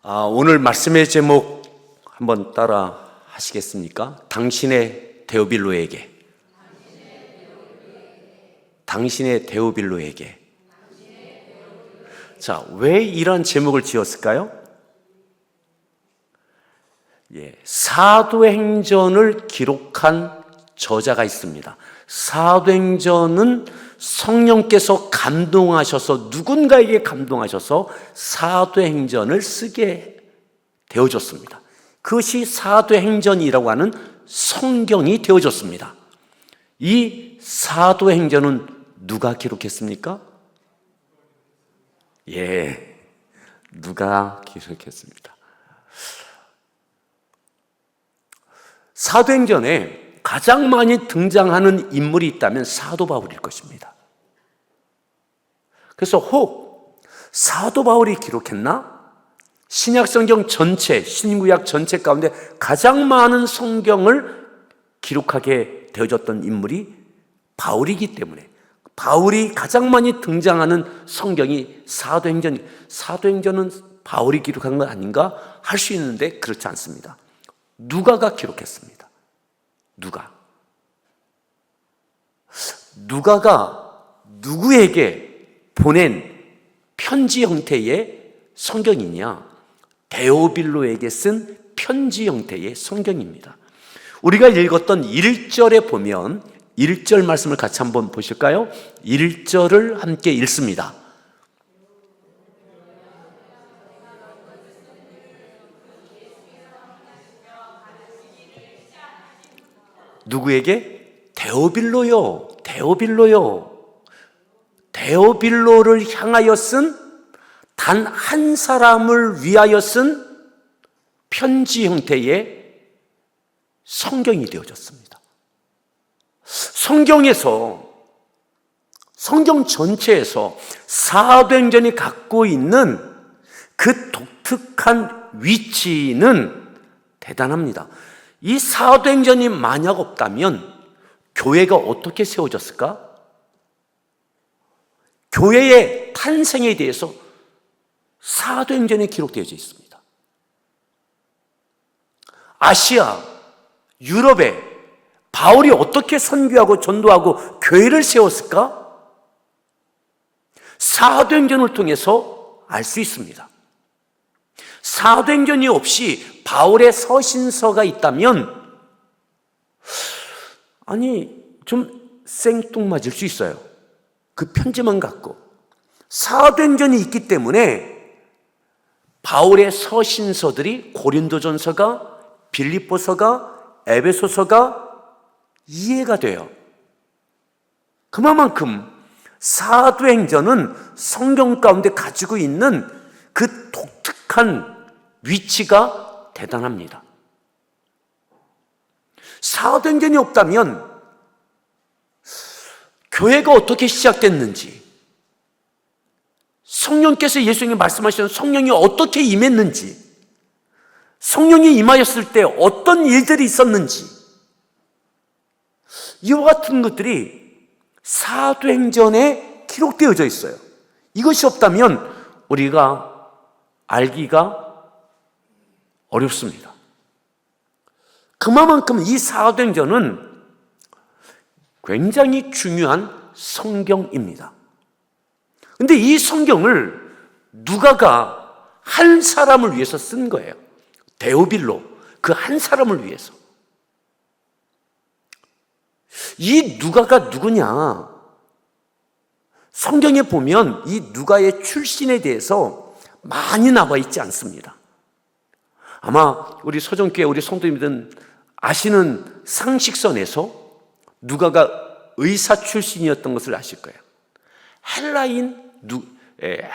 오늘 말씀의 제목 한번 따라 하시겠습니까? 당신의 데오빌로에게. 당신의 데오빌로에게. 자, 왜 이런 제목을 지었을까요? 사도행전을 기록한 저자가 있습니다. 사도행전은 성령께서 감동하셔서, 누군가에게 감동하셔서 사도행전을 쓰게 되어졌습니다. 그것이 사도행전이라고 하는 성경이 되어졌습니다. 이 사도행전은 누가 기록했습니까? 누가 기록했습니다. 사도행전에 가장 많이 등장하는 인물이 있다면 사도 바울일 것입니다. 그래서 혹 사도 바울이 기록했나? 신약성경 전체, 신구약 전체 가운데 가장 많은 성경을 기록하게 되어졌던 인물이 바울이기 때문에 바울이 가장 많이 등장하는 성경이 사도행전은 바울이 기록한 건 아닌가 할 수 있는데 그렇지 않습니다. 누가가 기록했습니다. 누가가 누구에게 보낸 편지 형태의 성경이냐? 데오빌로에게 쓴 편지 형태의 성경입니다. 우리가 읽었던 1절에 보면 1절 말씀을 같이 한번 보실까요? 1절을 함께 읽습니다. 누구에게? 데오빌로요. 데오빌로를 향하여 쓴, 단 한 사람을 위하여 쓴 편지 형태의 성경이 되어졌습니다. 성경 전체에서 사도행전이 갖고 있는 그 독특한 위치는 대단합니다. 이 사도행전이 만약 없다면 교회가 어떻게 세워졌을까? 교회의 탄생에 대해서 사도행전에 기록되어 있습니다. 아시아, 유럽에 바울이 어떻게 선교하고 전도하고 교회를 세웠을까? 사도행전을 통해서 알 수 있습니다. 사도행전이 없이 바울의 서신서가 있다면 좀 생뚱맞을 수 있어요. 그 편지만 갖고. 사도행전이 있기 때문에 바울의 서신서들이 고린도전서가, 빌립보서가, 에베소서가 이해가 돼요. 그만큼 사도행전은 성경 가운데 가지고 있는 그 독특한 위치가 대단합니다. 사도행전이 없다면 교회가 어떻게 시작됐는지, 성령께서 예수님이 말씀하시는 성령이 어떻게 임했는지, 성령이 임하였을 때 어떤 일들이 있었는지, 이와 같은 것들이 사도행전에 기록되어져 있어요. 이것이 없다면 우리가 알기가 어렵습니다. 그만큼 이 사도행전은 굉장히 중요한 성경입니다. 그런데 이 성경을 누가가 한 사람을 위해서 쓴 거예요. 데오빌로, 그 한 사람을 위해서. 이 누가가 누구냐? 성경에 보면 이 누가의 출신에 대해서 많이 나와 있지 않습니다. 아마 우리 서정교회 우리 성도님들은 아시는 상식선에서 누가가 의사 출신이었던 것을 아실 거예요.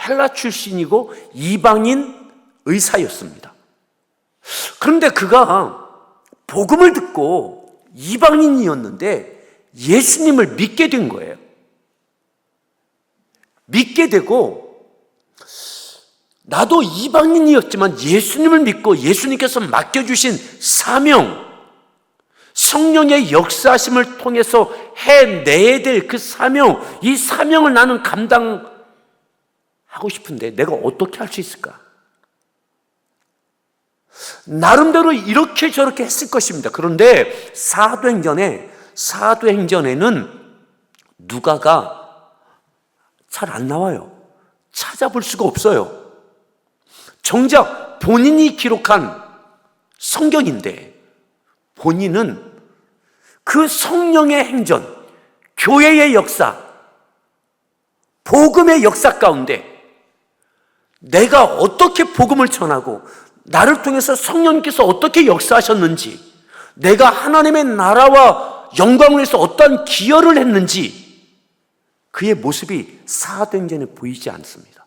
헬라 출신이고 이방인 의사였습니다. 그런데 그가 복음을 듣고 이방인이었는데 예수님을 믿게 된 거예요. 믿게 되고 나도 이방인이었지만 예수님을 믿고 예수님께서 맡겨주신 사명, 성령의 역사하심을 통해서 해내야 될 그 사명, 이 사명을 나는 감당하고 싶은데 내가 어떻게 할 수 있을까? 나름대로 이렇게 저렇게 했을 것입니다. 그런데 사도행전에는 누가가 잘 안 나와요. 찾아볼 수가 없어요. 정작 본인이 기록한 성경인데 본인은 그 성령의 행전, 교회의 역사, 복음의 역사 가운데 내가 어떻게 복음을 전하고 나를 통해서 성령께서 어떻게 역사하셨는지, 내가 하나님의 나라와 영광을 위해서 어떠한 기여를 했는지 그의 모습이 사도행전에 보이지 않습니다.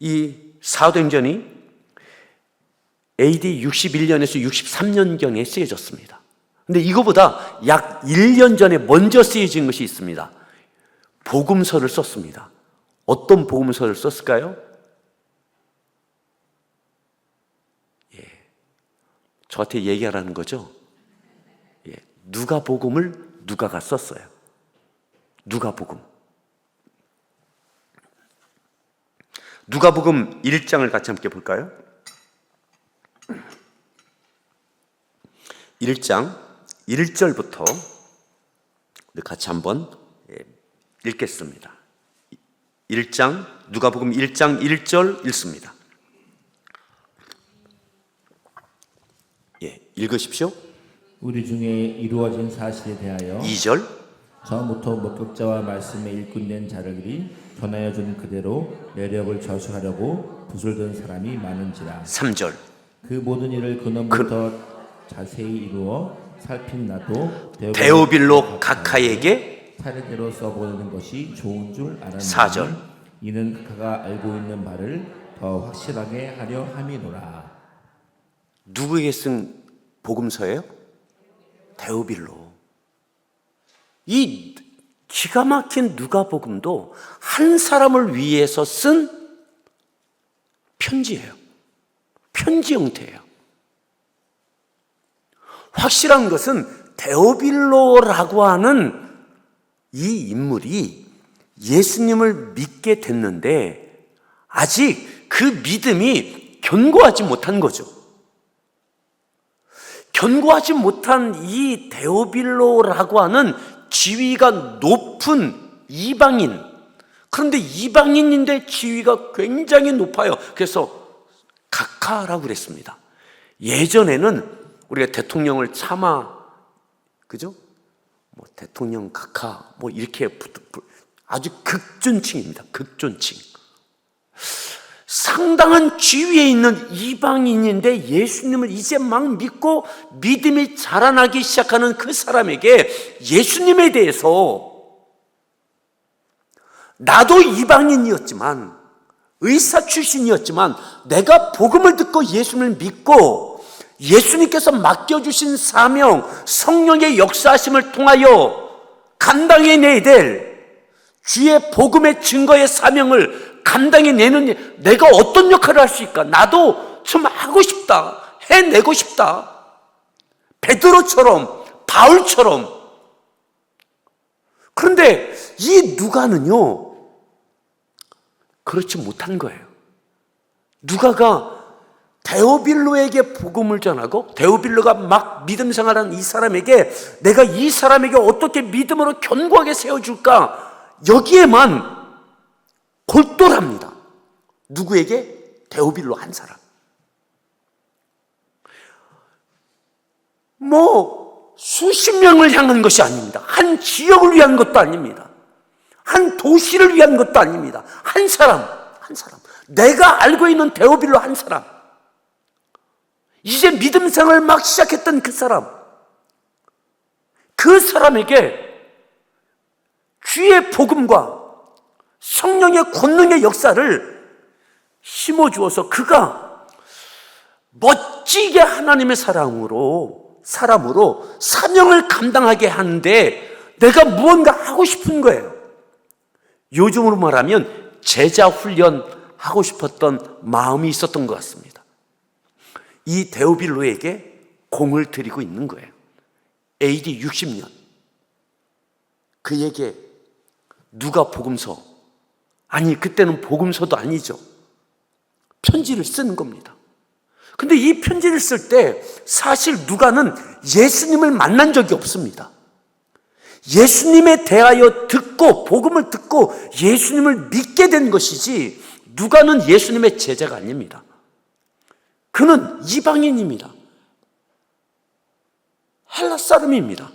이 사도행전이 AD 61년에서 63년경에 쓰여졌습니다. 근데 이거보다 약 1년 전에 먼저 쓰여진 것이 있습니다. 복음서를 썼습니다. 어떤 복음서를 썼을까요? 저한테 얘기하라는 거죠. 누가복음을 누가가 썼어요. 누가복음. 누가복음 1장을 같이 함께 볼까요? 1장 1절부터 같이 한번 읽겠습니다. 1장, 누가복음 1장 1절 읽습니다. 읽으십시오. 우리 중에 이루어진 사실에 대하여 2절, 처음부터 목격자와 말씀에 일꾼된 자들이 전하여 준 그대로 내력을 저수하려고 붓을 든 사람이 많은지라. 3절, 그 모든 일을 근원부터 자세히 이루어 살핀 나도 데오빌로 각하에게 차례대로 써보는 것이 좋은 줄 알았느니 4절, 이는 그가 알고 있는 바를 더 확실하게 하려 함이노라. 누구에게 쓴 복음서예요? 데오빌로. 이 기가 막힌 누가복음도 한 사람을 위해서 쓴 편지예요. 편지 형태예요. 확실한 것은 데오빌로라고 하는 이 인물이 예수님을 믿게 됐는데 아직 그 믿음이 견고하지 못한 거죠. 견고하지 못한 이 데오빌로라고 하는 지위가 높은 이방인, 그런데 이방인인데 지위가 굉장히 높아요. 그래서 각하라고 그랬습니다. 예전에는 우리가 대통령을 그죠? 대통령 각하, 이렇게 아주 극존칭입니다. 극존칭. 상당한 지위에 있는 이방인인데 예수님을 이제 막 믿고 믿음이 자라나기 시작하는 그 사람에게 예수님에 대해서 나도 이방인이었지만 의사 출신이었지만 내가 복음을 듣고 예수님을 믿고 예수님께서 맡겨주신 사명, 성령의 역사하심을 통하여 감당해내야 될 주의 복음의 증거의 사명을 감당해내는 내가 어떤 역할을 할 수 있을까? 나도 좀 하고 싶다. 해내고 싶다. 베드로처럼, 바울처럼. 그런데 이 누가는요, 그렇지 못한 거예요. 누가가 데오빌로에게 복음을 전하고 데오빌로가 막 믿음 생활하는 이 사람에게 내가 이 사람에게 어떻게 믿음으로 견고하게 세워줄까? 여기에만 골똘합니다. 누구에게? 데오빌로 한 사람. 수십 명을 향한 것이 아닙니다. 한 지역을 위한 것도 아닙니다. 한 도시를 위한 것도 아닙니다. 한 사람. 내가 알고 있는 데오빌로 한 사람. 이제 믿음 생활을 막 시작했던 그 사람. 그 사람에게 주의 복음과 성령의 권능의 역사를 심어주어서 그가 멋지게 하나님의 사람으로 사명을 감당하게 하는데 내가 무언가 하고 싶은 거예요. 요즘으로 말하면 제자 훈련하고 싶었던 마음이 있었던 것 같습니다. 이 데오빌로에게 공을 들이고 있는 거예요. AD 60년 그에게 누가 복음서 아니, 그때는 복음서도 아니죠. 편지를 쓰는 겁니다. 근데 이 편지를 쓸 때 사실 누가는 예수님을 만난 적이 없습니다. 예수님에 대하여 듣고 복음을 듣고 예수님을 믿게 된 것이지 누가는 예수님의 제자가 아닙니다. 그는 이방인입니다. 헬라 사람입니다.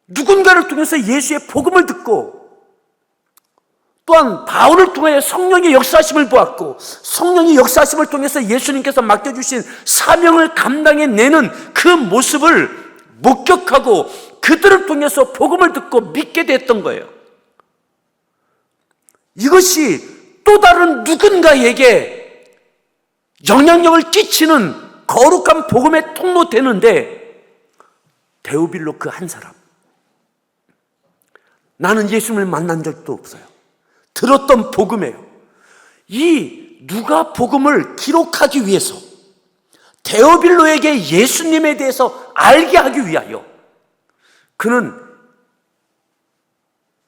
누군가를 통해서 예수의 복음을 듣고 또한 바울을 통해 성령의 역사하심을 보았고 성령의 역사하심을 통해서 예수님께서 맡겨주신 사명을 감당해내는 그 모습을 목격하고 그들을 통해서 복음을 듣고 믿게 됐던 거예요. 이것이 또 다른 누군가에게 영향력을 끼치는 거룩한 복음의 통로 되는데 데오빌로 그 한 사람, 나는 예수님을 만난 적도 없어요. 들었던 복음이에요. 이 누가 복음을 기록하기 위해서 데오빌로에게 예수님에 대해서 알게 하기 위하여 그는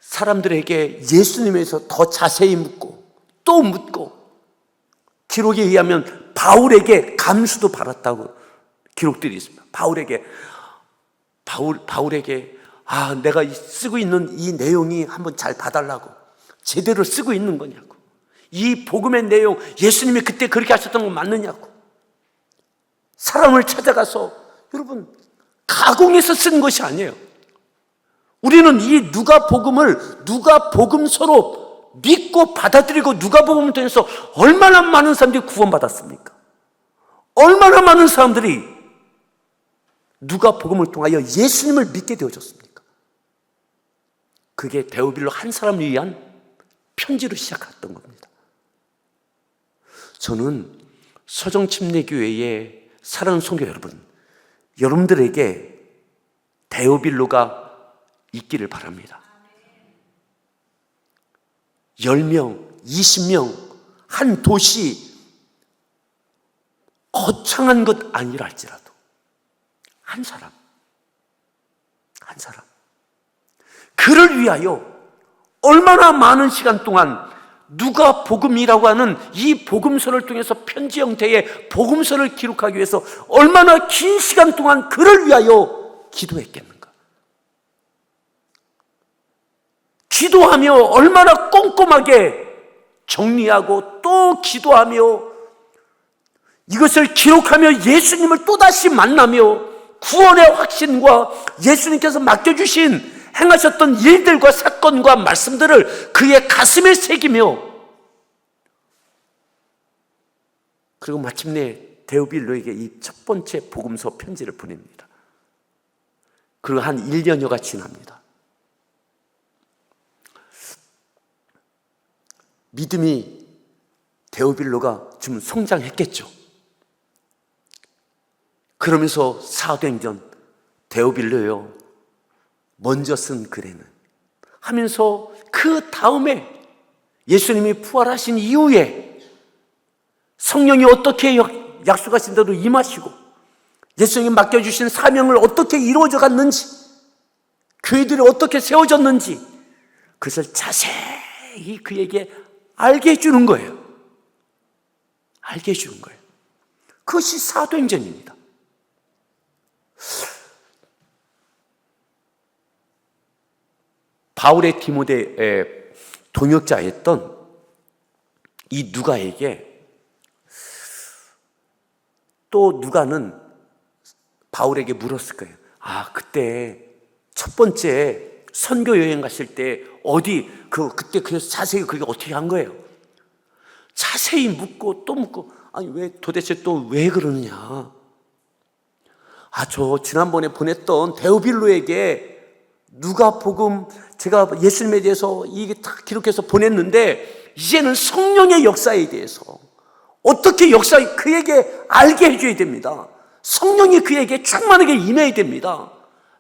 사람들에게 예수님에 대해서 더 자세히 묻고 또 묻고 기록에 의하면 바울에게 감수도 받았다고 기록들이 있습니다. 바울에게 내가 쓰고 있는 이 내용이 한번 잘 봐달라고, 제대로 쓰고 있는 거냐고, 이 복음의 내용 예수님이 그때 그렇게 하셨던 거 맞느냐고 사람을 찾아가서, 여러분, 가공해서 쓴 것이 아니에요. 우리는 이 누가 복음을 누가 복음서로 믿고 받아들이고 누가 복음을 통해서 얼마나 많은 사람들이 구원받았습니까? 얼마나 많은 사람들이 누가 복음을 통하여 예수님을 믿게 되어졌습니까? 그게 데오빌로 한 사람을 위한 편지로 시작했던 겁니다. 저는 서정침례교회의 사랑하는 성도 여러분, 여러분들에게 데오빌로가 있기를 바랍니다. 10명, 20명, 한 도시, 거창한 것 아니라 할지라도 한 사람, 그를 위하여 얼마나 많은 시간 동안 누가 복음이라고 하는 이 복음서를 통해서 편지 형태의 복음서를 기록하기 위해서 얼마나 긴 시간 동안 그를 위하여 기도했겠는가? 기도하며 얼마나 꼼꼼하게 정리하고 또 기도하며 이것을 기록하며 예수님을 또다시 만나며 구원의 확신과 예수님께서 맡겨주신 행하셨던 일들과 사건과 말씀들을 그의 가슴에 새기며, 그리고 마침내 데오빌로에게 이 첫 번째 복음서 편지를 보냅니다. 그리고 한 1년여가 지납니다. 믿음이 데오빌로가 좀 성장했겠죠. 그러면서 사도행전, 데오빌로요, 먼저 쓴 글에는 하면서 그 다음에 예수님이 부활하신 이후에 성령이 어떻게 약속하신 대로 임하시고 예수님이 맡겨주신 사명을 어떻게 이루어져 갔는지, 교회들이 어떻게 세워졌는지 그것을 자세히 그에게 알게 해주는 거예요. 알게 해주는 거예요. 그것이 사도행전입니다. 바울의 디모데의 동역자였던 이 누가에게 또 누가는 바울에게 물었을 거예요. 그때 첫 번째 선교 여행 가실 때 그때 그래서 자세히 그게 어떻게 한 거예요? 자세히 묻고 또 묻고, 왜 도대체 또 왜 그러느냐? 저 지난번에 보냈던 데오빌로에게 누가 복음, 제가 예수님에 대해서 이게 다 기록해서 보냈는데 이제는 성령의 역사에 대해서 어떻게 그에게 알게 해줘야 됩니다. 성령이 그에게 충만하게 임해야 됩니다.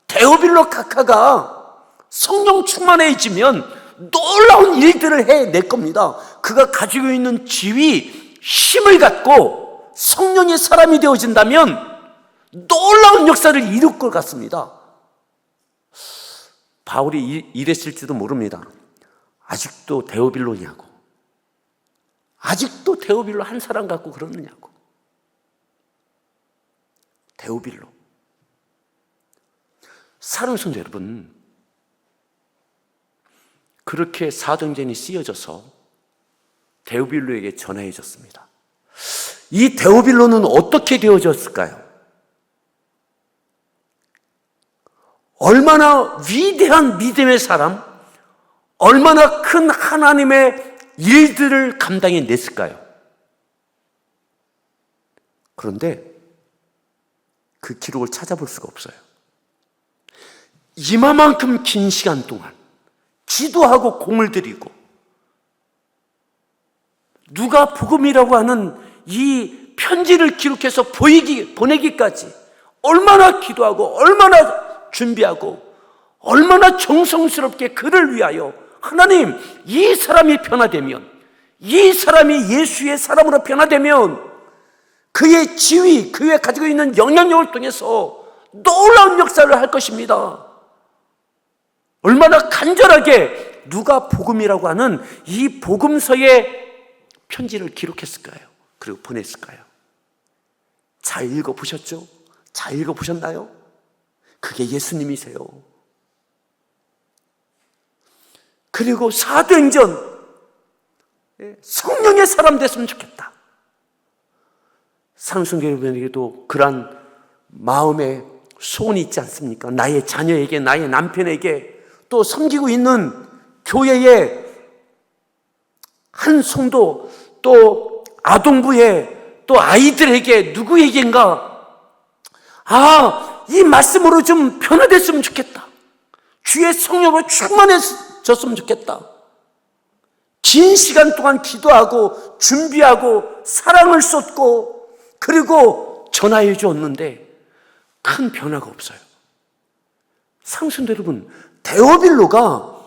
데오빌로 각하가 성령 충만해지면 놀라운 일들을 해낼 겁니다. 그가 가지고 있는 지위, 힘을 갖고 성령의 사람이 되어진다면 놀라운 역사를 이룰 것 같습니다. 바울이 이랬을지도 모릅니다. 아직도 데오빌로냐고. 아직도 데오빌로 한 사람 갖고 그러느냐고. 데오빌로. 사랑하는 성도 여러분, 그렇게 사도행전이 쓰여져서 데오빌로에게 전해졌습니다. 이 데오빌로는 어떻게 되어졌을까요? 얼마나 위대한 믿음의 사람, 얼마나 큰 하나님의 일들을 감당해냈을까요? 그런데 그 기록을 찾아볼 수가 없어요. 이마만큼 긴 시간 동안 기도하고 공을 들이고 누가 복음이라고 하는 이 편지를 기록해서 보내기까지 얼마나 기도하고 얼마나 준비하고 얼마나 정성스럽게 그를 위하여 하나님, 이 사람이 변화되면, 이 사람이 예수의 사람으로 변화되면 그의 지위, 그의 가지고 있는 영향력을 통해서 놀라운 역사를 할 것입니다. 얼마나 간절하게 누가 복음이라고 하는 이 복음서의 편지를 기록했을까요? 그리고 보냈을까요? 잘 읽어보셨죠? 잘 읽어보셨나요? 그게 예수님이세요. 그리고 사도행전, 성령의 사람 됐으면 좋겠다. 사랑하는 여러분에게도 그러한 마음의 소원이 있지 않습니까? 나의 자녀에게, 나의 남편에게, 또 섬기고 있는 교회의 한 성도, 또 아동부에, 또 아이들에게, 누구에게인가, 이 말씀으로 좀 변화됐으면 좋겠다. 주의 성령으로 충만해졌으면 좋겠다. 긴 시간 동안 기도하고 준비하고 사랑을 쏟고 그리고 전화해 주었는데 큰 변화가 없어요. 상순 여러분, 데오빌로가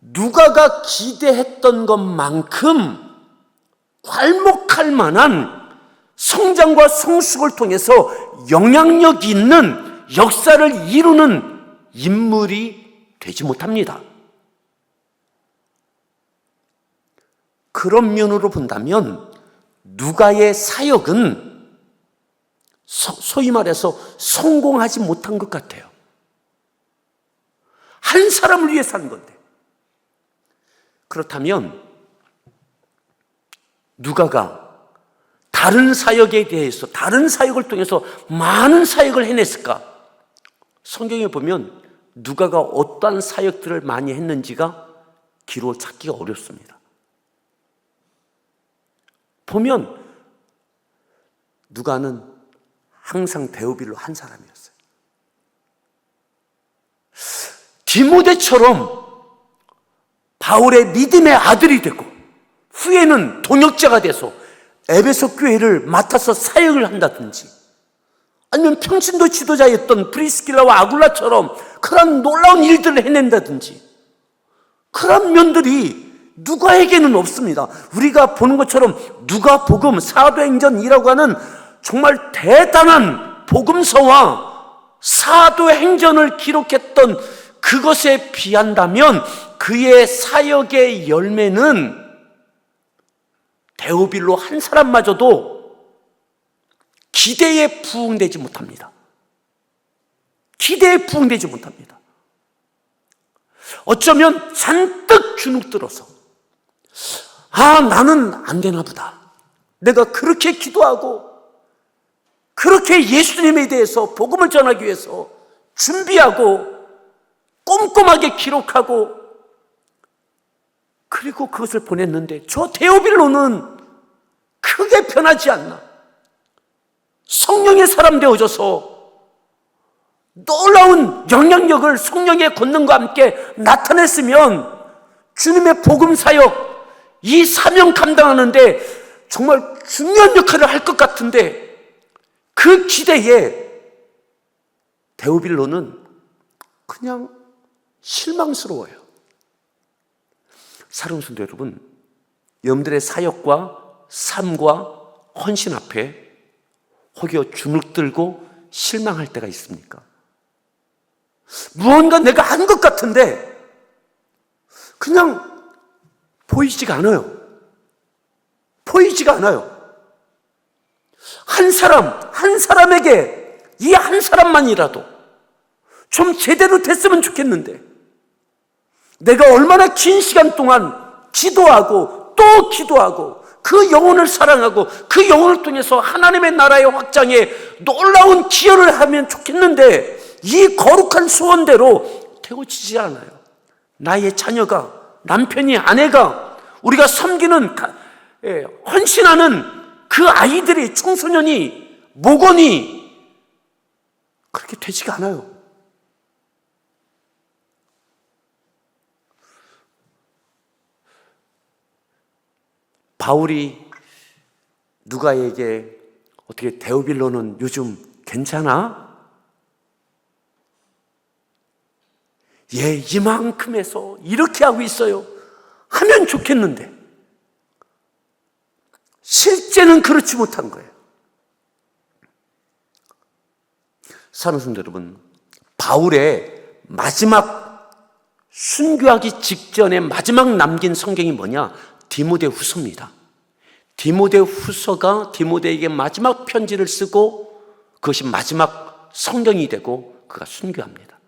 누가가 기대했던 것만큼 괄목할 만한 성장과 성숙을 통해서 영향력 있는 역사를 이루는 인물이 되지 못합니다. 그런 면으로 본다면 누가의 사역은 소위 말해서 성공하지 못한 것 같아요. 한 사람을 위해 산 건데. 그렇다면 누가가 다른 사역에 대해서, 다른 사역을 통해서 많은 사역을 해냈을까? 성경에 보면 누가가 어떠한 사역들을 많이 했는지가 기록을 찾기가 어렵습니다. 보면 누가는 항상 데오빌로 한 사람이었어요. 디모데처럼 바울의 믿음의 아들이 되고 후에는 동역자가 돼서 에베소 교회를 맡아서 사역을 한다든지, 아니면 평신도 지도자였던 브리스길라와 아굴라처럼 그런 놀라운 일들을 해낸다든지, 그런 면들이 누가에게는 없습니다. 우리가 보는 것처럼 누가복음, 사도행전이라고 하는 정말 대단한 복음서와 사도행전을 기록했던 그것에 비한다면 그의 사역의 열매는 데오빌로 한 사람마저도 기대에 부응되지 못합니다. 기대에 부응되지 못합니다. 어쩌면 잔뜩 주눅들어서 나는 안 되나 보다. 내가 그렇게 기도하고 그렇게 예수님에 대해서 복음을 전하기 위해서 준비하고 꼼꼼하게 기록하고 그리고 그것을 보냈는데 저 데오빌로는 크게 변하지 않나. 성령의 사람 되어져서 놀라운 영향력을 성령의 권능과 함께 나타냈으면 주님의 복음 사역, 이 사명 감당하는데 정말 중요한 역할을 할 것 같은데 그 기대에 데오빌로는 그냥 실망스러워요. 사랑하는 성도 여러분, 여러분들의 사역과 삶과 헌신 앞에 혹여 주눅들고 실망할 때가 있습니까? 무언가 내가 한 것 같은데 그냥 보이지가 않아요. 보이지가 않아요. 한 사람에게 이 한 사람만이라도 좀 제대로 됐으면 좋겠는데, 내가 얼마나 긴 시간 동안 기도하고 또 기도하고 그 영혼을 사랑하고 그 영혼을 통해서 하나님의 나라의 확장에 놀라운 기여를 하면 좋겠는데, 이 거룩한 소원대로 되어지지 않아요. 나의 자녀가, 남편이, 아내가, 우리가 섬기는, 헌신하는 그 아이들이, 청소년이, 목원이 그렇게 되지가 않아요. 바울이 누가에게 어떻게 데오빌로는 요즘 괜찮아? 예, 이만큼 해서 이렇게 하고 있어요 하면 좋겠는데 실제는 그렇지 못한 거예요. 사랑하는 성도 여러분, 바울의 마지막 순교하기 직전에 마지막 남긴 성경이 뭐냐? 디모데후서입니다. 디모데후서가 디모데에게 마지막 편지를 쓰고 그것이 마지막 성경이 되고 그가 순교합니다.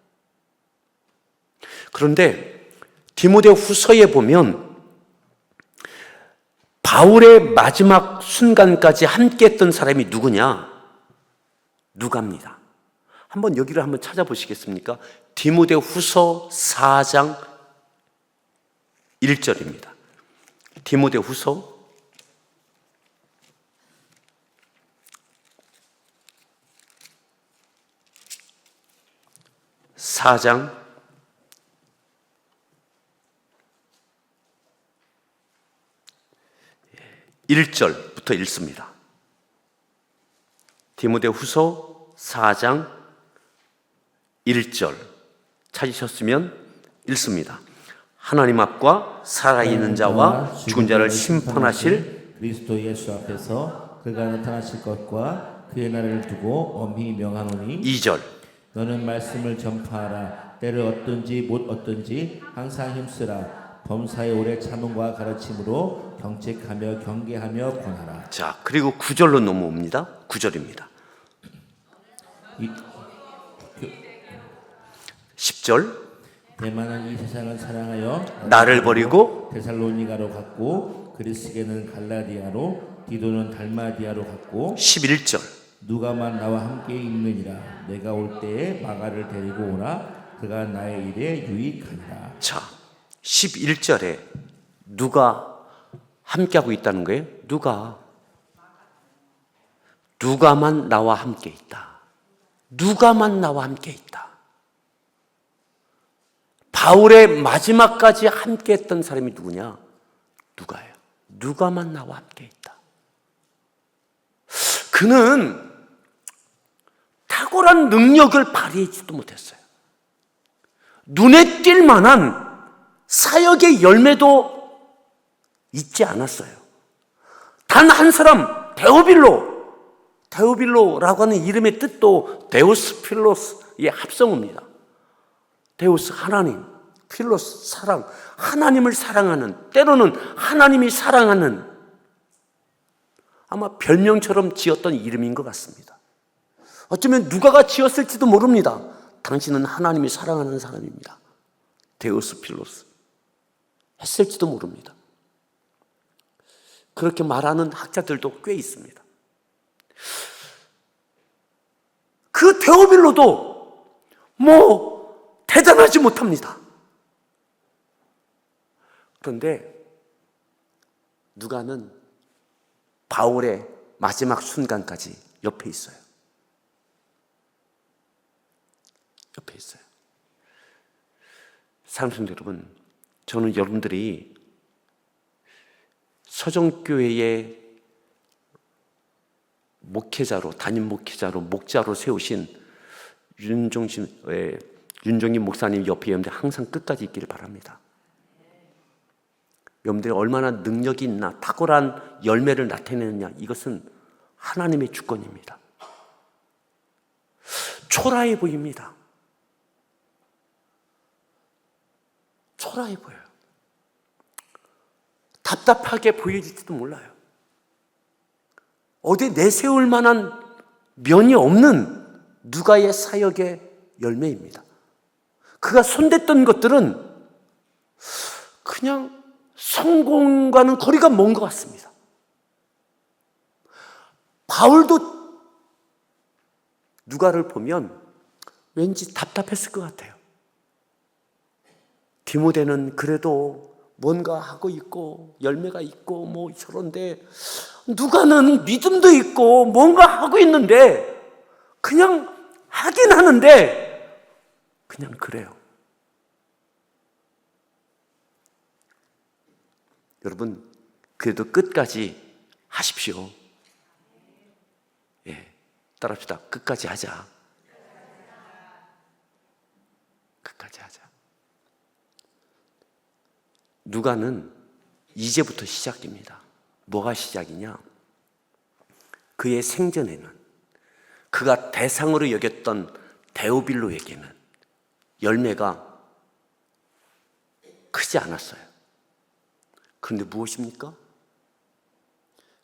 그런데 디모데후서에 보면 바울의 마지막 순간까지 함께 했던 사람이 누구냐? 누가입니다. 한번 여기를 한번 찾아보시겠습니까? 디모데후서 4장 1절입니다. 디모데후서 4장 1절부터 읽습니다. 디모데후서 4장 1절 찾으셨으면 읽습니다. 하나님 앞과 살아있는 자와 죽은 자를 심판하실 그리스도 예수 앞에서 그가 나타나실 것과 그의 날을 두고 엄히 명하노니 2절 너는 말씀을 전파하라. 때를 얻든지 못 얻든지 항상 힘쓰라. 범사에 오래 참음과 가르침으로 경책하며 경계하며 권하라. 자, 그리고 9절로 넘어옵니다. 9절입니다. 10절 대만은 이 세상을 사랑하여 나를 버리고 데살로니가로 갔고 그리스게는 갈라디아로 디도는 달마디아로 갔고 11절 누가만 나와 함께 있느니라. 내가 올 때에 마가를 데리고 오라. 그가 나의 일에 유익하니라. 자, 11절에 누가 함께하고 있다는 거예요? 누가만 나와 함께 있다. 누가만 나와 함께 있다. 바울의 마지막까지 함께 했던 사람이 누구냐? 누가예요. 누가만 나와 함께 있다. 그는 탁월한 능력을 발휘하지도 못했어요. 눈에 띌 만한 사역의 열매도 있지 않았어요. 단 한 사람, 데오빌로라고 하는 이름의 뜻도 데우스 필로스의 합성어입니다. 데우스 하나님, 필로스 사랑, 하나님을 사랑하는, 때로는 하나님이 사랑하는, 아마 별명처럼 지었던 이름인 것 같습니다. 어쩌면 누가가 지었을지도 모릅니다. 당신은 하나님이 사랑하는 사람입니다. 데우스 필로스 했을지도 모릅니다. 그렇게 말하는 학자들도 꽤 있습니다. 그 데오빌로도 대단하지 못합니다. 그런데 누가는 바울의 마지막 순간까지 옆에 있어요. 옆에 있어요. 사랑하는 성도 여러분, 저는 여러분들이 서정교회의 목회자로, 담임 목회자로, 목자로 세우신 윤종인 목사님 옆에 여러분들 항상 끝까지 있기를 바랍니다. 여러분들이 얼마나 능력이 있나, 탁월한 열매를 나타내느냐, 이것은 하나님의 주권입니다. 초라해 보입니다. 초라해 보여요. 답답하게 보여질지도 몰라요. 어디 내세울 만한 면이 없는 누가의 사역의 열매입니다. 그가 손댔던 것들은 그냥 성공과는 거리가 먼 것 같습니다. 바울도 누가를 보면 왠지 답답했을 것 같아요. 디모데는 그래도 뭔가 하고 있고 열매가 있고 뭐 저런데 누가는 믿음도 있고 뭔가 하고 있는데 그냥 하긴 하는데 그냥 그래요. 여러분, 그래도 끝까지 하십시오. 예, 따라합시다. 끝까지 하자. 끝까지 하자. 누가는 이제부터 시작입니다. 뭐가 시작이냐? 그의 생전에는 그가 대상으로 여겼던 데오빌로에게는 열매가 크지 않았어요. 그런데 무엇입니까?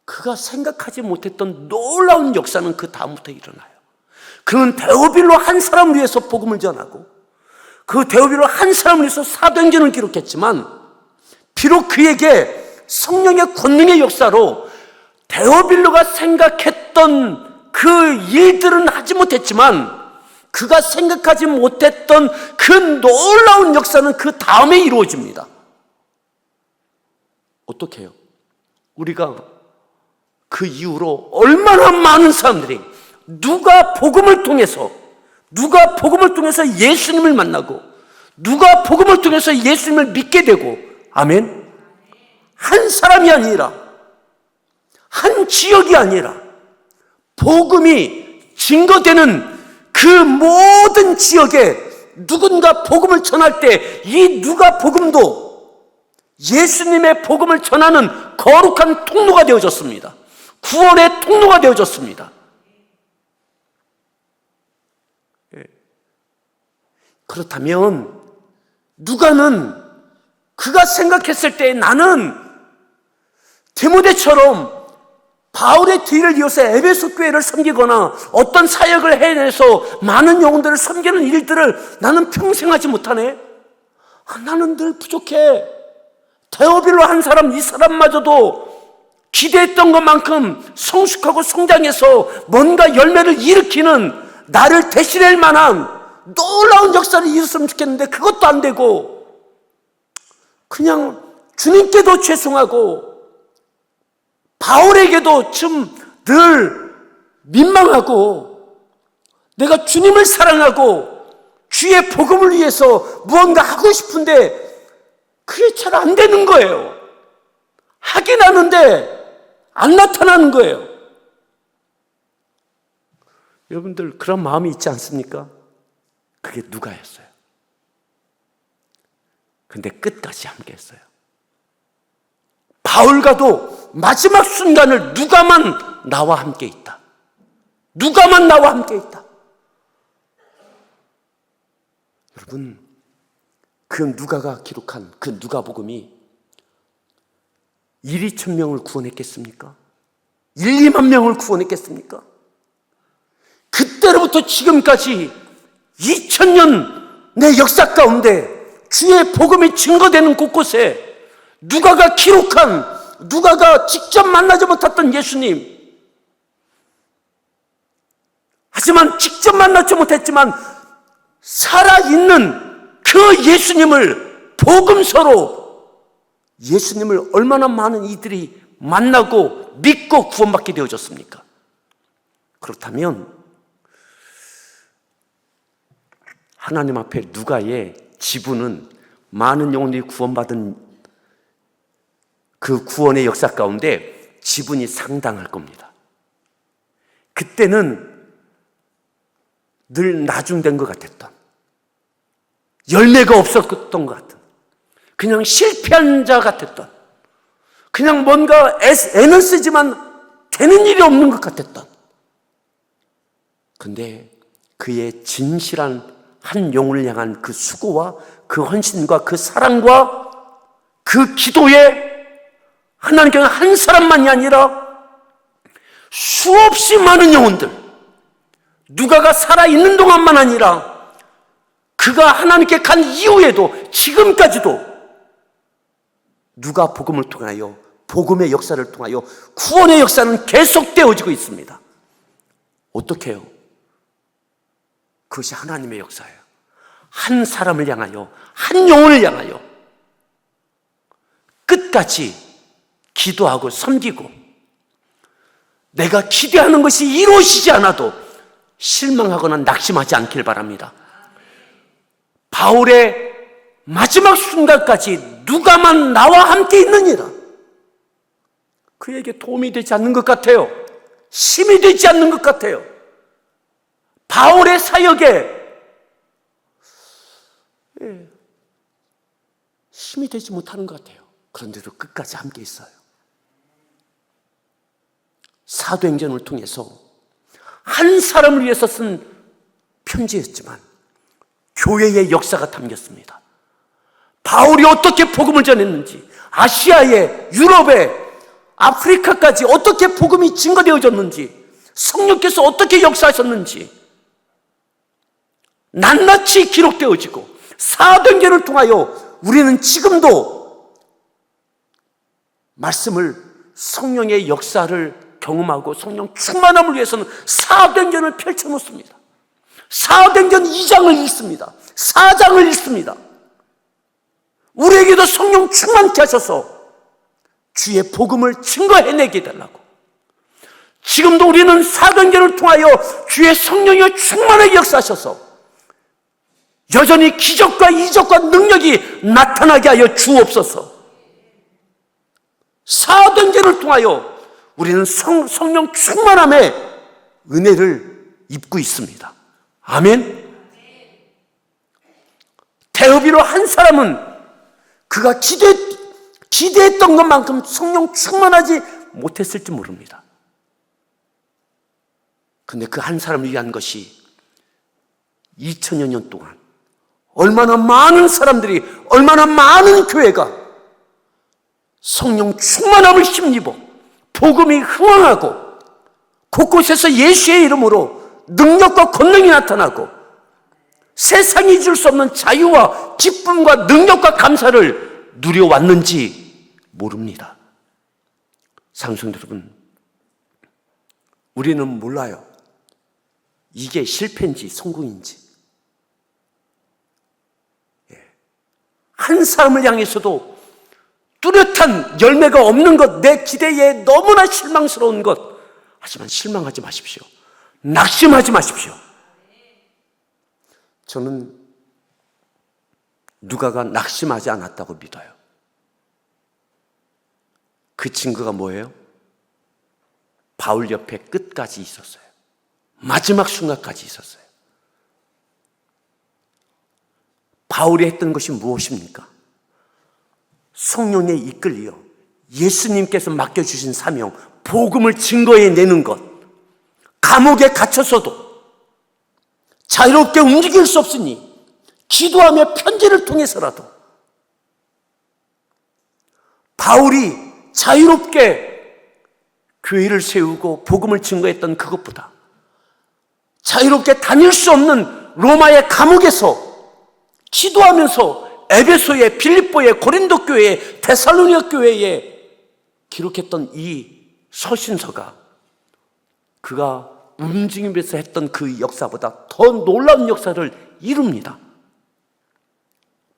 그가 생각하지 못했던 놀라운 역사는 그 다음부터 일어나요. 그는 데오빌로 한 사람을 위해서 복음을 전하고 그 데오빌로 한 사람을 위해서 사도행전을 기록했지만 비록 그에게 성령의 권능의 역사로 데오빌로가 생각했던 그 일들은 하지 못했지만 그가 생각하지 못했던 그 놀라운 역사는 그 다음에 이루어집니다. 어떻게 해요? 우리가 그 이후로 얼마나 많은 사람들이 누가 복음을 통해서 예수님을 만나고 누가 복음을 통해서 예수님을 믿게 되고, 아멘. 한 사람이 아니라 한 지역이 아니라 복음이 증거되는 그 모든 지역에 누군가 복음을 전할 때 이 누가 복음도 예수님의 복음을 전하는 거룩한 통로가 되어졌습니다. 구원의 통로가 되어졌습니다. 그렇다면 누가는 그가 생각했을 때 나는 디모데처럼 바울의 뒤를 이어서 에베소 교회를 섬기거나 어떤 사역을 해내서 많은 영혼들을 섬기는 일들을 나는 평생 하지 못하네. 나는 늘 부족해. 데오빌로 한 사람, 이 사람마저도 기대했던 것만큼 성숙하고 성장해서 뭔가 열매를 일으키는 나를 대신할 만한 놀라운 역사를 이뤘으면 좋겠는데 그것도 안 되고 그냥 주님께도 죄송하고 바울에게도 좀 늘 민망하고 내가 주님을 사랑하고 주의 복음을 위해서 무언가 하고 싶은데 그게 잘 안 되는 거예요. 하긴 하는데 안 나타나는 거예요. 여러분들 그런 마음이 있지 않습니까? 그게 누가였어요. 근데 끝까지 함께 했어요. 바울과도 마지막 순간을 누가만 나와 함께 있다. 누가만 나와 함께 있다. 여러분, 그 누가가 기록한 그 누가복음이 1, 2천 명을 구원했겠습니까? 1, 2만 명을 구원했겠습니까? 그때로부터 지금까지 2000년의 역사 가운데 주의 복음이 증거되는 곳곳에 누가가 기록한, 누가가 직접 만나지 못했던 예수님, 하지만 직접 만나지 못했지만 살아있는 그 예수님을 복음서로 예수님을 얼마나 많은 이들이 만나고 믿고 구원받게 되어졌습니까? 그렇다면 하나님 앞에 누가의 지분은 많은 영혼들이 구원받은 그 구원의 역사 가운데 지분이 상당할 겁니다. 그때는 늘 나중된 것 같았던, 열매가 없었던 것 같은, 그냥 실패한 자 같았던, 그냥 뭔가 애는 쓰지만 되는 일이 없는 것 같았던, 근데 그의 진실한 한 영혼을 향한 그 수고와 그 헌신과 그 사랑과 그 기도에 하나님께서 한 사람만이 아니라 수없이 많은 영혼들, 누가가 살아있는 동안만 아니라 그가 하나님께 간 이후에도 지금까지도 누가 복음을 통하여, 복음의 역사를 통하여 구원의 역사는 계속되어지고 있습니다. 어떻게 해요? 그것이 하나님의 역사예요. 한 사람을 향하여, 한 영혼을 향하여 끝까지 기도하고 섬기고, 내가 기대하는 것이 이루어지지 않아도 실망하거나 낙심하지 않길 바랍니다. 바울의 마지막 순간까지 누가만 나와 함께 있느니라. 그에게 도움이 되지 않는 것 같아요. 힘이 되지 않는 것 같아요. 바울의 사역에 힘이 되지 못하는 것 같아요. 그런데도 끝까지 함께 있어요. 사도행전을 통해서 한 사람을 위해서 쓴 편지였지만 교회의 역사가 담겼습니다. 바울이 어떻게 복음을 전했는지, 아시아에, 유럽에, 아프리카까지 어떻게 복음이 증거되어졌는지, 성령께서 어떻게 역사하셨는지 낱낱이 기록되어지고, 사도행전을 통하여 우리는 지금도 말씀을, 성령의 역사를 경험하고 성령 충만함을 위해서는 사도행전을 펼쳐놓습니다. 사도행전 2장을 읽습니다. 4장을 읽습니다. 우리에게도 성령 충만케 하셔서 주의 복음을 증거해내게 해달라고. 지금도 우리는 사도행전을 통하여 주의 성령의 충만하게 역사하셔서 여전히 기적과 이적과 능력이 나타나게 하여 주옵소서. 사도행전을 통하여 우리는 성령 충만함의 은혜를 입고 있습니다. 아멘. 대업이로 한 사람은 그가 기대했던 것만큼 성령 충만하지 못했을지 모릅니다. 그런데 그 한 사람을 위한 것이 2000여 년 동안 얼마나 많은 사람들이, 얼마나 많은 교회가 성령 충만함을 힘입어 복음이 흥황하고 곳곳에서 예수의 이름으로 능력과 권능이 나타나고 세상이 줄 수 없는 자유와 기쁨과 능력과 감사를 누려왔는지 모릅니다. 사랑하는 여러분, 우리는 몰라요. 이게 실패인지 성공인지. 한 사람을 향해서도 뚜렷한 열매가 없는 것, 내 기대에 너무나 실망스러운 것. 하지만 실망하지 마십시오. 낙심하지 마십시오. 저는 누가가 낙심하지 않았다고 믿어요. 그 증거가 뭐예요? 바울 옆에 끝까지 있었어요. 마지막 순간까지 있었어요. 바울이 했던 것이 무엇입니까? 성령에 이끌려 예수님께서 맡겨주신 사명, 복음을 증거해내는 것. 감옥에 갇혀서도 자유롭게 움직일 수 없으니 기도하며 편지를 통해서라도 바울이 자유롭게 교회를 세우고 복음을 증거했던 그것보다 자유롭게 다닐 수 없는 로마의 감옥에서 기도하면서 에베소에, 빌립보에, 고린도 교회에, 데살로니가 교회에 기록했던 이 서신서가 그가 움직이면서 했던 그 역사보다 더 놀라운 역사를 이룹니다.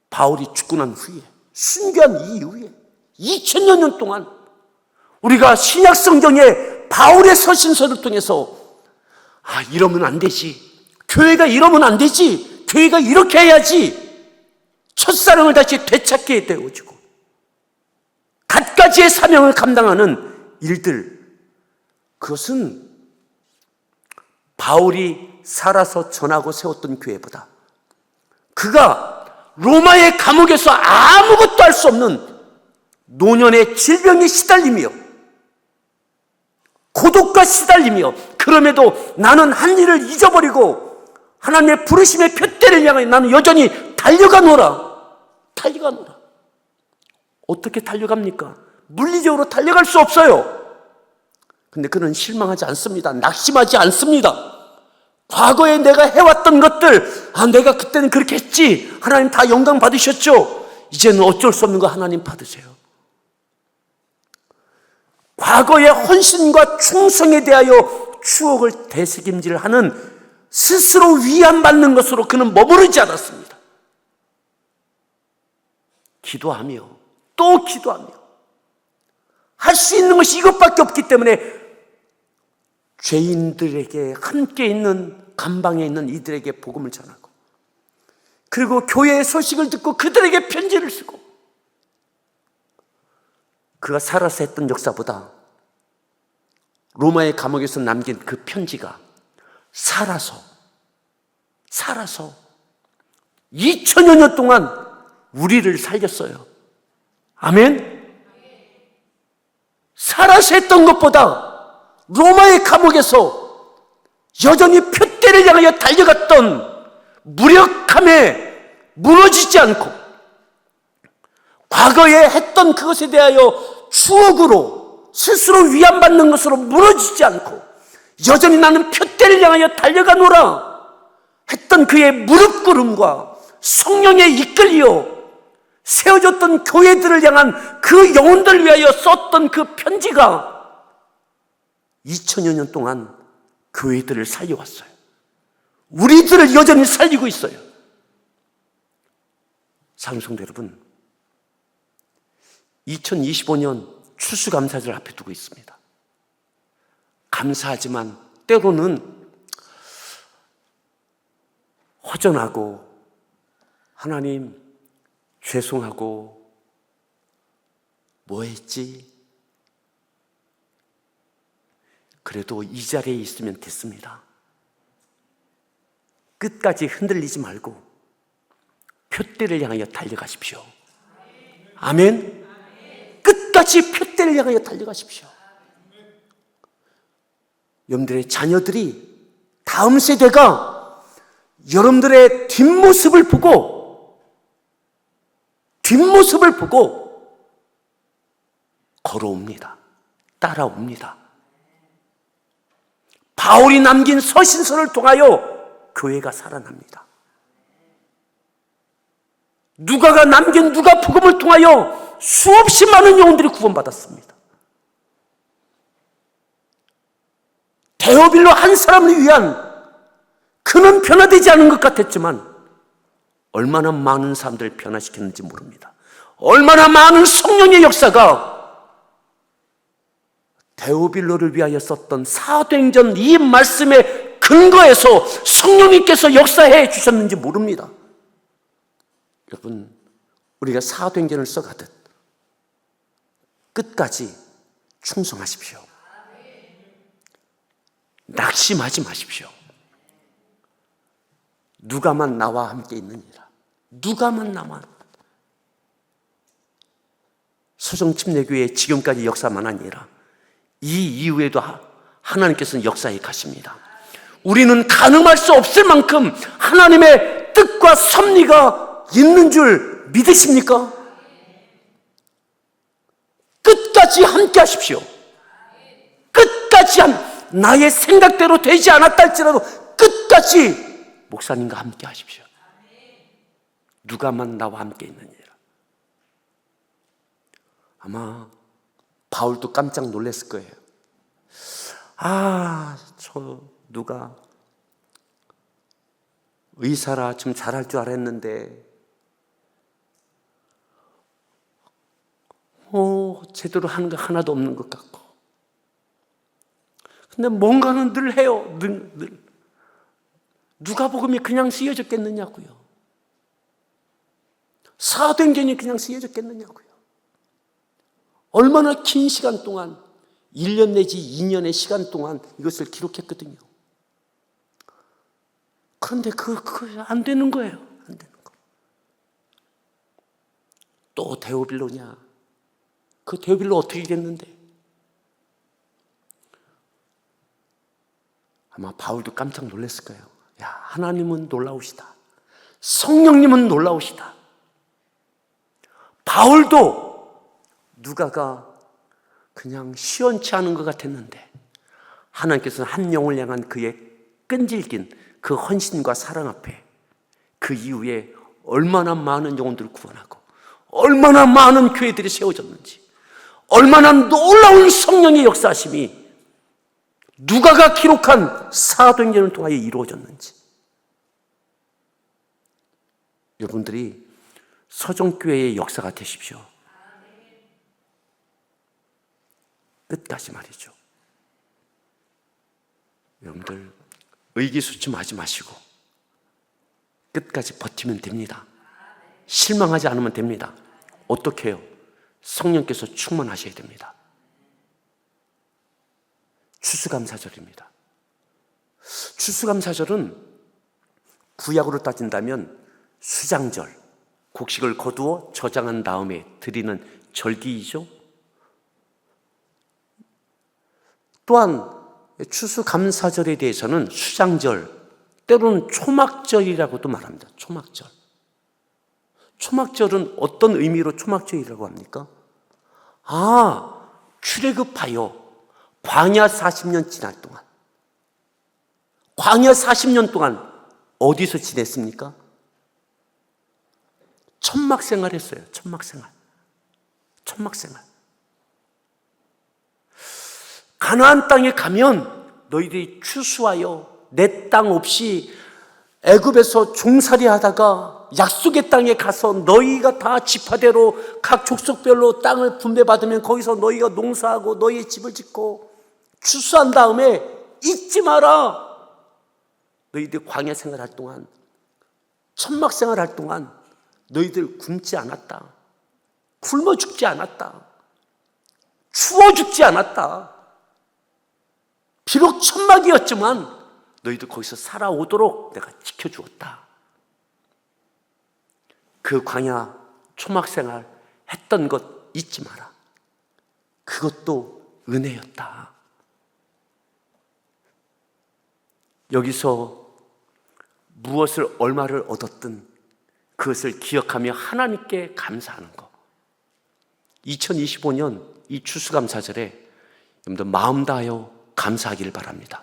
바울이 죽고 난 후에, 순교한 이후에 2000여 년 동안 우리가 신약 성경의 바울의 서신서를 통해서 이러면 안 되지, 교회가 이러면 안 되지, 교회가 이렇게 해야지, 첫사랑을 다시 되찾게 되어지고 갖가지의 사명을 감당하는 일들, 그것은 바울이 살아서 전하고 세웠던 교회보다 그가 로마의 감옥에서 아무것도 할 수 없는 노년의 질병에 시달리며 고독과 시달리며 그럼에도 나는 한 일을 잊어버리고 하나님의 부르심의 표대를 향해 나는 여전히 달려가노라. 어떻게 달려갑니까? 물리적으로 달려갈 수 없어요. 근데 그는 실망하지 않습니다. 낙심하지 않습니다. 과거에 내가 해왔던 것들, 내가 그때는 그렇게 했지. 하나님 다 영광 받으셨죠. 이제는 어쩔 수 없는 거 하나님 받으세요. 과거의 헌신과 충성에 대하여 추억을 되새김질하는 스스로 위안받는 것으로 그는 머무르지 않았습니다. 기도하며 또 기도하며 할 수 있는 것이 이것밖에 없기 때문에 죄인들에게 함께 있는 감방에 있는 이들에게 복음을 전하고, 그리고 교회의 소식을 듣고 그들에게 편지를 쓰고, 그가 살아서 했던 역사보다 로마의 감옥에서 남긴 그 편지가 살아서 2000여 년 동안 우리를 살렸어요. 아멘? 살아서 했던 것보다 로마의 감옥에서 여전히 표대를 향하여 달려갔던 무력함에 무너지지 않고, 과거에 했던 그것에 대하여 추억으로 스스로 위안받는 것으로 무너지지 않고, 여전히 나는 표대를 향하여 달려가노라 했던 그의 무릎꿇음과 성령에 이끌려 세워졌던 교회들을 향한 그 영혼들을 위하여 썼던 그 편지가 2000여 년 동안 교회들을 살려왔어요. 우리들을 여전히 살리고 있어요. 사랑하는 성도 여러분, 2025년 추수감사절 앞에 두고 있습니다. 감사하지만 때로는 허전하고, 하나님 죄송하고, 뭐 했지? 그래도 이 자리에 있으면 됐습니다. 끝까지 흔들리지 말고 표대를 향하여 달려가십시오. 아멘? 끝까지 표대를 향하여 달려가십시오. 여러분들의 자녀들이, 다음 세대가 여러분들의 뒷모습을 보고 걸어옵니다. 따라옵니다. 바울이 남긴 서신서를 통하여 교회가 살아납니다. 누가가 남긴 누가복음을 통하여 수없이 많은 영혼들이 구원받았습니다. 데오빌로 한 사람을 위한, 그는 변화되지 않은 것 같았지만 얼마나 많은 사람들을 변화시켰는지 모릅니다. 얼마나 많은 성령의 역사가 데오빌로를 위하여 썼던 사도행전 이 말씀의 근거에서 성령님께서 역사해 주셨는지 모릅니다. 여러분, 우리가 사도행전을 써가듯 끝까지 충성하십시오. 낙심하지 마십시오. 누가만 나와 함께 있느니라. 누가만 나와. 소정침례교회의 지금까지 역사만 아니라 이 이후에도 하나님께서는 역사해 가십니다. 우리는 가늠할 수 없을 만큼 하나님의 뜻과 섭리가 있는 줄 믿으십니까? 끝까지 함께 하십시오. 끝까지 나의 생각대로 되지 않았다 할지라도 끝까지 목사님과 함께 하십시오. 누가만 나와 함께 있느니라. 아마 바울도 깜짝 놀랐을 거예요. 저 누가 의사라 좀 잘할 줄 알았는데 제대로 하는 거 하나도 없는 것 같고, 근데 뭔가는 늘 해요. 늘. 누가복음이 그냥 쓰여졌겠느냐고요. 사도행전이 그냥 쓰여졌겠느냐고요. 얼마나 긴 시간 동안, 1년 내지 2년의 시간 동안 이것을 기록했거든요. 그런데 그거 안 되는 거예요. 안 되는 거. 또 데오빌로냐? 그 데오빌로 어떻게 됐는데? 아마 바울도 깜짝 놀랐을 거예요. 야, 하나님은 놀라우시다. 성령님은 놀라우시다. 바울도 누가가 그냥 시원치 않은 것 같았는데 하나님께서는 한 영혼을 향한 그의 끈질긴 그 헌신과 사랑 앞에 그 이후에 얼마나 많은 영혼들을 구원하고 얼마나 많은 교회들이 세워졌는지, 얼마나 놀라운 성령의 역사하심이 누가가 기록한 사도행전을 통하여 이루어졌는지. 여러분들이 서정교회의 역사가 되십시오. 끝까지 말이죠. 여러분들 의기소침하지 마시고 끝까지 버티면 됩니다. 실망하지 않으면 됩니다. 어떻게 해요? 성령께서 충만하셔야 됩니다. 추수감사절입니다. 추수감사절은 구약으로 따진다면 수장절, 곡식을 거두어 저장한 다음에 드리는 절기이죠. 또한 추수감사절에 대해서는 수장절, 때로는 초막절이라고도 말합니다. 초막절. 초막절은 어떤 의미로 초막절이라고 합니까? 출애굽하여 광야 40년 지날 동안, 광야 40년 동안 어디서 지냈습니까? 천막생활 했어요. 천막생활. 가나안 땅에 가면 너희들이 추수하여 내 땅 없이 애굽에서 종살이 하다가 약속의 땅에 가서 너희가 다 지파대로 각 족속별로 땅을 분배받으면 거기서 너희가 농사하고 너희의 집을 짓고 추수한 다음에 잊지 마라. 너희들 광야 생활할 동안, 천막 생활할 동안 너희들 굶지 않았다. 굶어 죽지 않았다. 추워 죽지 않았다. 비록 천막이었지만 너희들 거기서 살아오도록 내가 지켜주었다. 그 광야 초막 생활 했던 것 잊지 마라. 그것도 은혜였다. 여기서 무엇을 얼마를 얻었든 그것을 기억하며 하나님께 감사하는 것. 2025년 이 추수감사절에 여러분들 마음 다하여 감사하기를 바랍니다.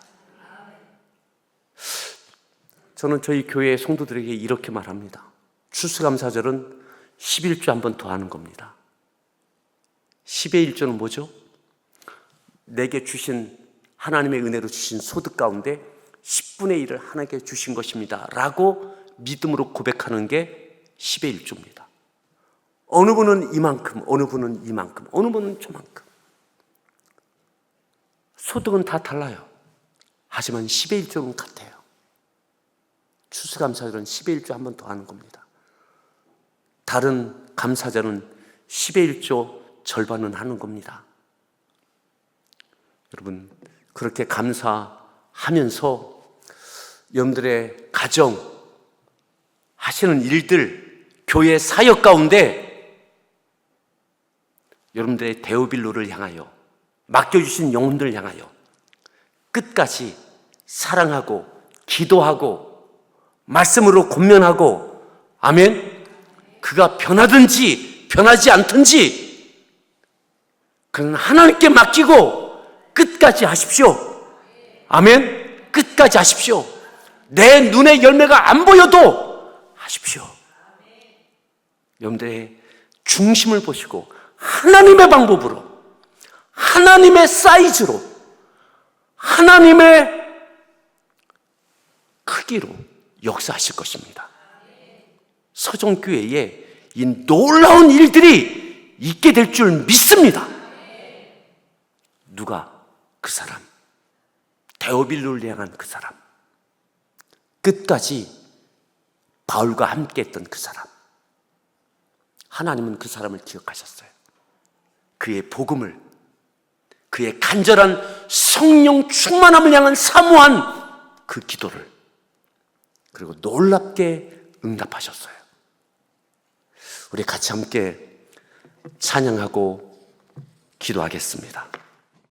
저는 저희 교회 성도들에게 이렇게 말합니다. 추수감사절은 11조 한 번 더 하는 겁니다. 10의 1조는 뭐죠? 내게 주신, 하나님의 은혜로 주신 소득 가운데 10분의 1을 하나님께 주신 것입니다 라고 믿음으로 고백하는 게 10의 1조입니다. 어느 분은 이만큼, 어느 분은 이만큼, 어느 분은 저만큼. 소득은 다 달라요. 하지만 10의 1조는 같아요. 추수감사절은 10의 1조 한 번 더 하는 겁니다. 다른 감사절은 10의 1조 절반은 하는 겁니다. 여러분, 그렇게 감사하면서 여러분들의 가정, 하시는 일들, 교회 사역 가운데 여러분들의 데오빌로를 향하여, 맡겨주신 영혼들을 향하여 끝까지 사랑하고 기도하고 말씀으로 권면하고, 아멘, 그가 변하든지 변하지 않든지 그는 하나님께 맡기고 끝까지 하십시오. 아멘. 끝까지 하십시오. 내 눈에 열매가 안 보여도 하십시오. 여러분들의 중심을 보시고 하나님의 방법으로, 하나님의 사이즈로, 하나님의 크기로 역사하실 것입니다. 서정교회에 이 놀라운 일들이 있게 될 줄 믿습니다. 누가? 그 사람, 데오빌로를 향한 그 사람, 끝까지 바울과 함께 했던 그 사람. 하나님은 그 사람을 기억하셨어요. 그의 복음을, 그의 간절한 성령 충만함을 향한 사모한 그 기도를, 그리고 놀랍게 응답하셨어요. 우리 같이 함께 찬양하고 기도하겠습니다.